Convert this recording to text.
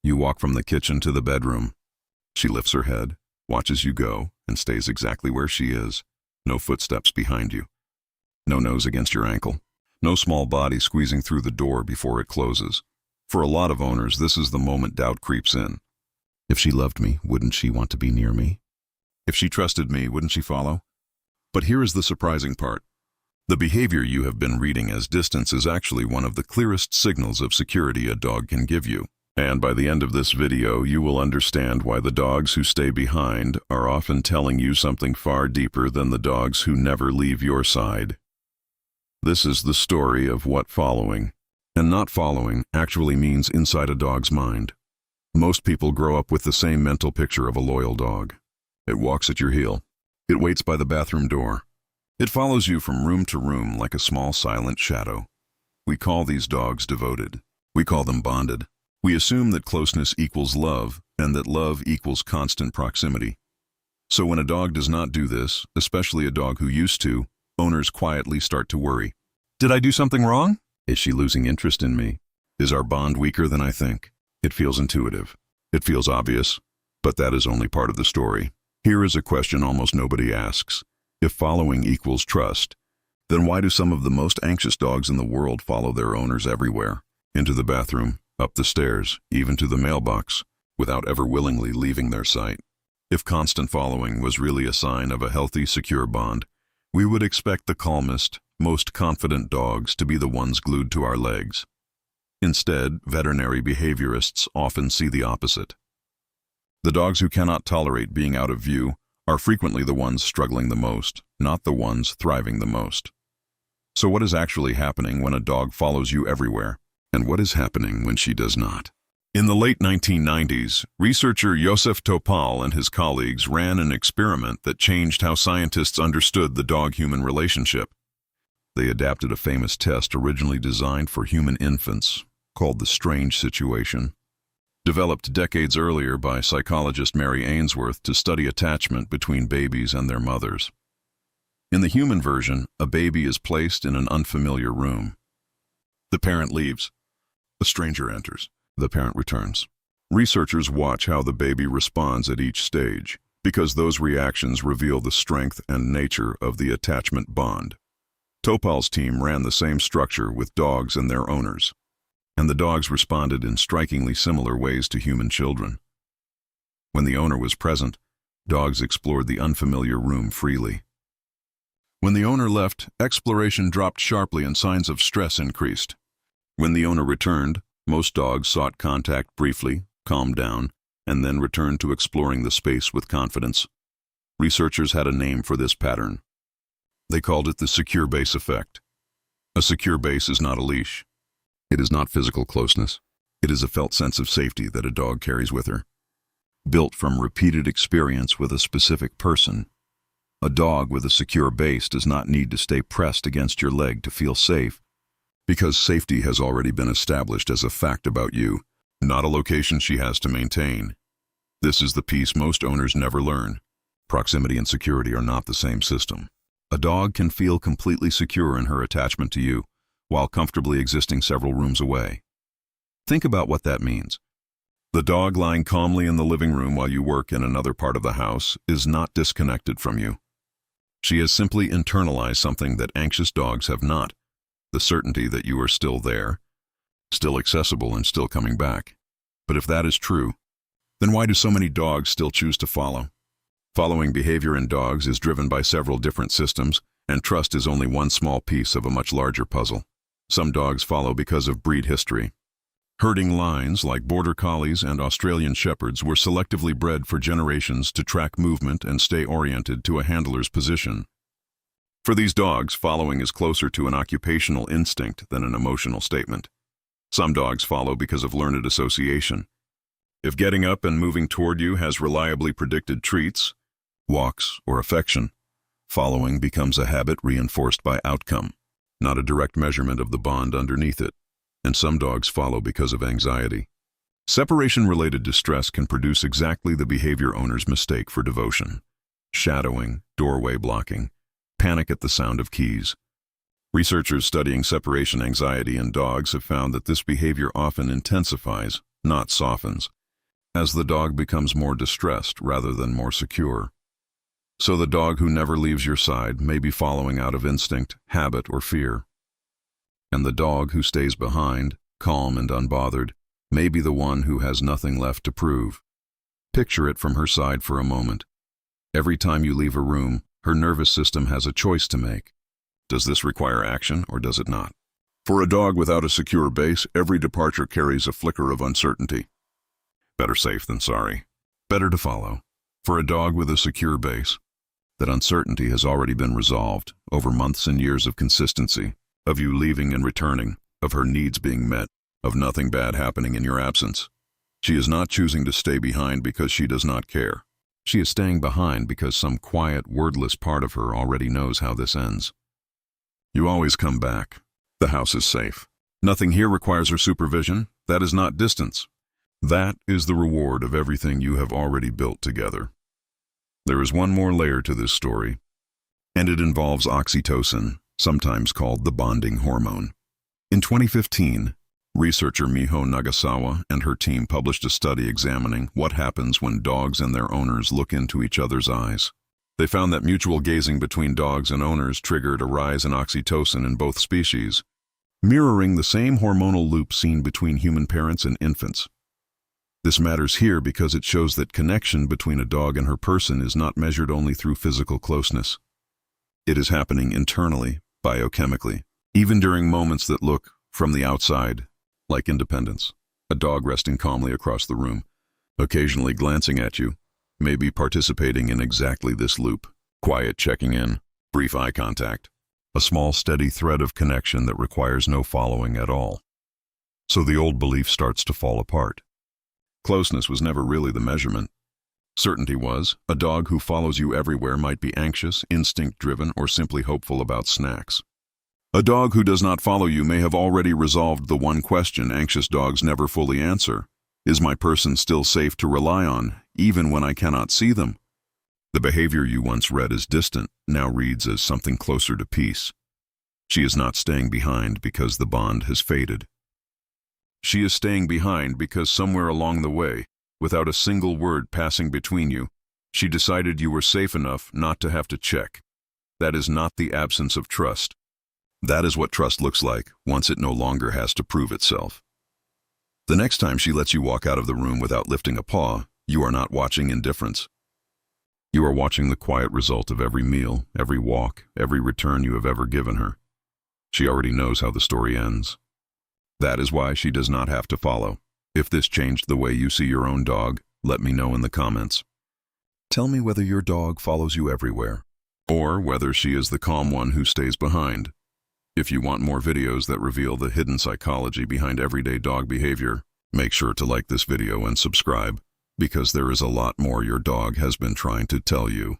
You walk from the kitchen to the bedroom. She lifts her head, watches you go, and stays exactly where she is. No footsteps behind you. No nose against your ankle. No small body squeezing through the door before it closes. For a lot of owners, this is the moment doubt creeps in. If she loved me, wouldn't she want to be near me? If she trusted me, wouldn't she follow? But here is the surprising part. The behavior you have been reading as distance is actually one of the clearest signals of security a dog can give you. And by the end of this video, you will understand why the dogs who stay behind are often telling you something far deeper than the dogs who never leave your side. This is the story of what following, and not following, actually means inside a dog's mind. Most people grow up with the same mental picture of a loyal dog. It walks at your heel. It waits by the bathroom door. It follows you from room to room like a small silent shadow. We call these dogs devoted. We call them bonded. We assume that closeness equals love, and that love equals constant proximity. So when a dog does not do this, especially a dog who used to, owners quietly start to worry. Did I do something wrong? Is she losing interest in me? Is our bond weaker than I think? It feels intuitive. It feels obvious. But that is only part of the story. Here is a question almost nobody asks. If following equals trust, then why do some of the most anxious dogs in the world follow their owners everywhere? Into the bathroom, up the stairs, even to the mailbox, without ever willingly leaving their sight. If constant following was really a sign of a healthy, secure bond, we would expect the calmest, most confident dogs to be the ones glued to our legs. Instead, veterinary behaviorists often see the opposite. The dogs who cannot tolerate being out of view are frequently the ones struggling the most, not the ones thriving the most. So what is actually happening when a dog follows you everywhere? And what is happening when she does not? In the late 1990s, researcher Josef Topal and his colleagues ran an experiment that changed how scientists understood the dog-human relationship. They adapted a famous test originally designed for human infants, called the strange situation. Developed decades earlier by psychologist Mary Ainsworth to study attachment between babies and their mothers. In the human version, a baby is placed in an unfamiliar room. The parent leaves. A stranger enters. The parent returns. Researchers watch how the baby responds at each stage, because those reactions reveal the strength and nature of the attachment bond. Topal's team ran the same structure with dogs and their owners, and the dogs responded in strikingly similar ways to human children. When the owner was present, dogs explored the unfamiliar room freely. When the owner left, exploration dropped sharply and signs of stress increased. When the owner returned, most dogs sought contact briefly, calmed down, and then returned to exploring the space with confidence. Researchers had a name for this pattern. They called it the secure base effect. A secure base is not a leash. It is not physical closeness. It is a felt sense of safety that a dog carries with her. Built from repeated experience with a specific person, a dog with a secure base does not need to stay pressed against your leg to feel safe, because safety has already been established as a fact about you, not a location she has to maintain. This is the piece most owners never learn. Proximity and security are not the same system. A dog can feel completely secure in her attachment to you, while comfortably existing several rooms away. Think about what that means. The dog lying calmly in the living room while you work in another part of the house is not disconnected from you. She has simply internalized something that anxious dogs have not, the certainty that you are still there, still accessible and still coming back. But if that is true, then why do so many dogs still choose to follow? Following behavior in dogs is driven by several different systems, and trust is only one small piece of a much larger puzzle. Some dogs follow because of breed history. Herding lines like Border Collies and Australian Shepherds were selectively bred for generations to track movement and stay oriented to a handler's position. For these dogs, following is closer to an occupational instinct than an emotional statement. Some dogs follow because of learned association. If getting up and moving toward you has reliably predicted treats, walks, or affection, following becomes a habit reinforced by outcome, not a direct measurement of the bond underneath it. And some dogs follow because of anxiety. Separation-related distress can produce exactly the behavior owners mistake for devotion. Shadowing, doorway blocking, panic at the sound of keys. Researchers studying separation anxiety in dogs have found that this behavior often intensifies, not softens, as the dog becomes more distressed rather than more secure. So the dog who never leaves your side may be following out of instinct, habit, or fear. And the dog who stays behind, calm and unbothered, may be the one who has nothing left to prove. Picture it from her side for a moment. Every time you leave a room, her nervous system has a choice to make. Does this require action or does it not? For a dog without a secure base, every departure carries a flicker of uncertainty. Better safe than sorry. Better to follow. For a dog with a secure base, that uncertainty has already been resolved over months and years of consistency, of you leaving and returning, of her needs being met, of nothing bad happening in your absence. She is not choosing to stay behind because she does not care. She is staying behind because some quiet, wordless part of her already knows how this ends. You always come back. The house is safe. Nothing here requires her supervision. That is not distance. That is the reward of everything you have already built together. There is one more layer to this story, and it involves oxytocin, sometimes called the bonding hormone. In 2015, researcher Miho Nagasawa and her team published a study examining what happens when dogs and their owners look into each other's eyes. They found that mutual gazing between dogs and owners triggered a rise in oxytocin in both species, mirroring the same hormonal loop seen between human parents and infants. This matters here because it shows that connection between a dog and her person is not measured only through physical closeness. It is happening internally, biochemically, even during moments that look, from the outside, like independence. A dog resting calmly across the room, occasionally glancing at you, may be participating in exactly this loop. Quiet checking in, brief eye contact, a small steady thread of connection that requires no following at all. So the old belief starts to fall apart. Closeness was never really the measurement. Certainty was, a dog who follows you everywhere might be anxious, instinct-driven, or simply hopeful about snacks. A dog who does not follow you may have already resolved the one question anxious dogs never fully answer. Is my person still safe to rely on, even when I cannot see them? The behavior you once read as distant now reads as something closer to peace. She is not staying behind because the bond has faded. She is staying behind because somewhere along the way, without a single word passing between you, she decided you were safe enough not to have to check. That is not the absence of trust. That is what trust looks like once it no longer has to prove itself. The next time she lets you walk out of the room without lifting a paw, you are not watching indifference. You are watching the quiet result of every meal, every walk, every return you have ever given her. She already knows how the story ends. That is why she does not have to follow. If this changed the way you see your own dog, let me know in the comments. Tell me whether your dog follows you everywhere, or whether she is the calm one who stays behind. If you want more videos that reveal the hidden psychology behind everyday dog behavior, make sure to like this video and subscribe, because there is a lot more your dog has been trying to tell you.